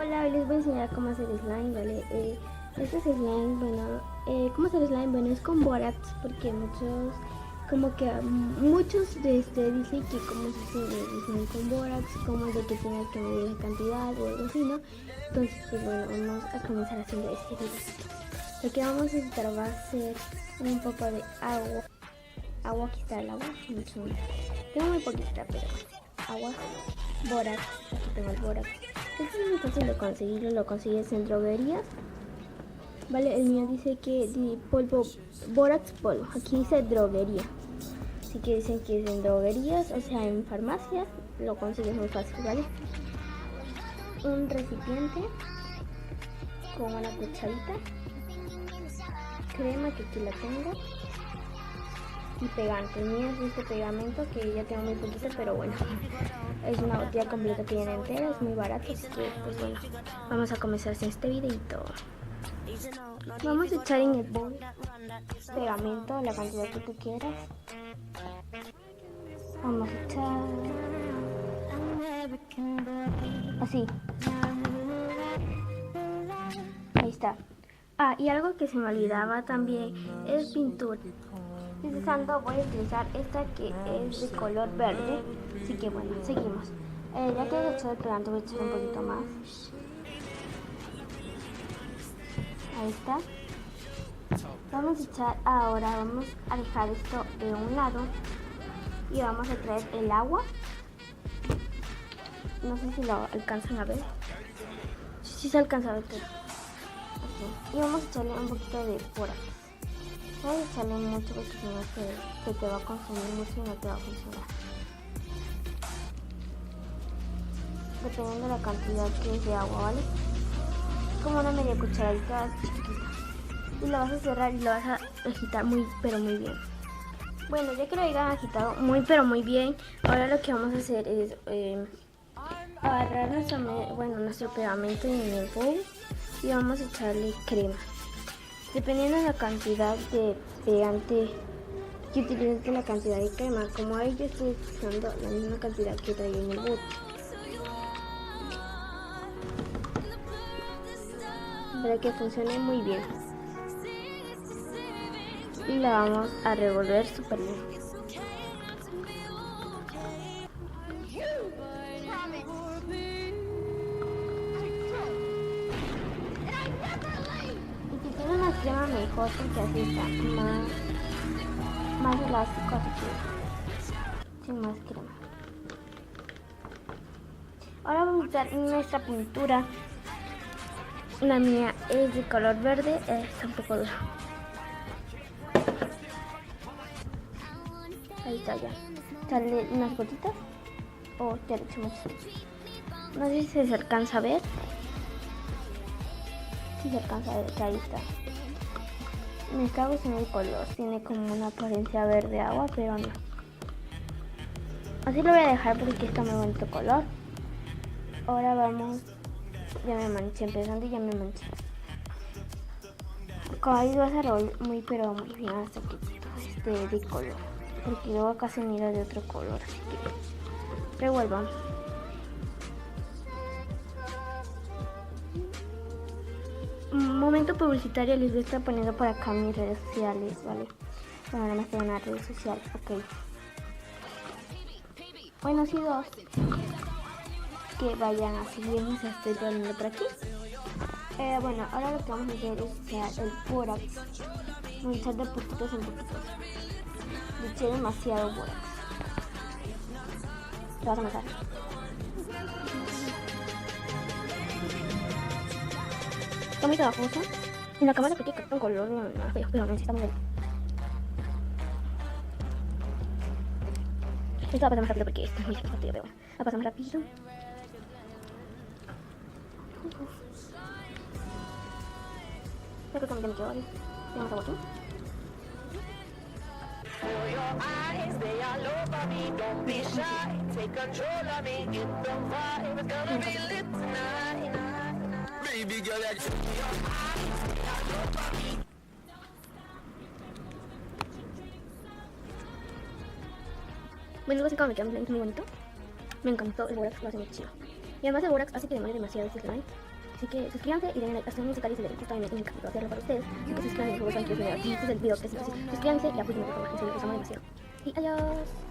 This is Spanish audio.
Hola, hoy les voy a enseñar cómo hacer slime, ¿vale? Este es slime, bueno, cómo hacer slime, bueno, es con borax, porque muchos dicen que cómo se hace el slime con borax, como de que tienes que medir la cantidad o algo así, ¿no? Entonces, pues bueno, vamos a comenzar haciendo este video. Lo que vamos a necesitar va a ser un poco de agua, aquí está el agua, tengo muy poquita, pero agua, borax, aquí tengo el borax. Esto es muy fácil de conseguirlo, lo consigues en droguerías. Vale, el mío dice que polvo, borax polvo, aquí dice droguería. Así que dicen que es en droguerías, o sea en farmacias, lo consigues muy fácil, ¿vale? Un recipiente con una cucharita, crema que aquí la tengo, y pegante. El mío es este pegamento que ya tengo muy poquito, pero bueno, es una botella completa que viene entera, es muy barato, así que pues bueno, vamos a comenzar en este videito. Vamos a echar en el bowl pegamento, la cantidad que tú quieras. Vamos a echar así. Ahí está. Ah, y algo que se me olvidaba también es pintura. Utilizando, voy a utilizar esta que es de color verde. Así que bueno, seguimos. Ya que he echado el pegante, voy a echar un poquito más. Ahí está. Vamos a echar ahora, vamos a dejar esto de un lado y vamos a traer el agua. No sé si lo alcanzan a ver. Sí se alcanza a ver. Así. Y vamos a echarle un poquito de borax. Voy a echarle mucho porque si no se te va a consumir mucho y no te va a funcionar. Dependiendo de la cantidad que es de agua, ¿vale? Como una media cucharadita chiquita. Y lo vas a cerrar y lo vas a agitar muy pero muy bien. Bueno, ya que lo hayan agitado muy pero muy bien, ahora lo que vamos a hacer es agarrar nuestro pegamento en el bowl y vamos a echarle crema. Dependiendo de la cantidad de pegante que utilices, de la cantidad de crema, como ahí yo estoy utilizando la misma cantidad que traía en el bowl. Para que funcione muy bien. Y la vamos a revolver súper bien. Y si tiene una crema mejor porque así está más elástico, así que sin más crema. Ahora vamos a usar nuestra pintura. La mía es de color verde, está un poco duro. Ahí está ya. Sale unas gotitas. Oh, ya le eché mucho. No sé si se alcanza a ver. Si se alcanza a ver, que ahí está. Me está gustando el color. Tiene como una apariencia verde agua, pero no. Así lo voy a dejar porque está muy bonito color. Ahora vamos. Ya me manché, empezando y ya me manché. Como ahí vas a revolver muy pero muy bien hasta que todo esté de color. Porque luego acá se mira de otro color, así que revuelvan. Un momento publicitario, les voy a estar poniendo por acá mis redes sociales, ¿vale? Bueno, no me estoy en las redes sociales, ok. Bueno, sí, dos. Que vayan a seguirnos, estoy poniendo por aquí. Bueno, ahora lo que vamos a hacer es echar el borax. Vamos a echar de poquitos en poquitos. Le eché demasiado borax. Lo vas a amasar. Está muy trabajoso. En la cámara porque capta un color feo, pero no está muy bien. Esto va a pasar más rápido porque está muy rápido, pero bueno, va a pasar más rápido. Creo que también me quedó, ¿vale? Tenemos agua aquí. Bueno, así como me queda muy bonito. Me encantó el borax, lo hace muy chido. Y además el borax hace que demore demasiado este slime. Así que suscríbanse y denle like a este musical y se les gusta, me encanta hacerlo para ustedes. Así que suscríbanse, juegos, tranquilos, suscríbanse y apoyen mi programa, en serio, los amo demasiado. Y adiós.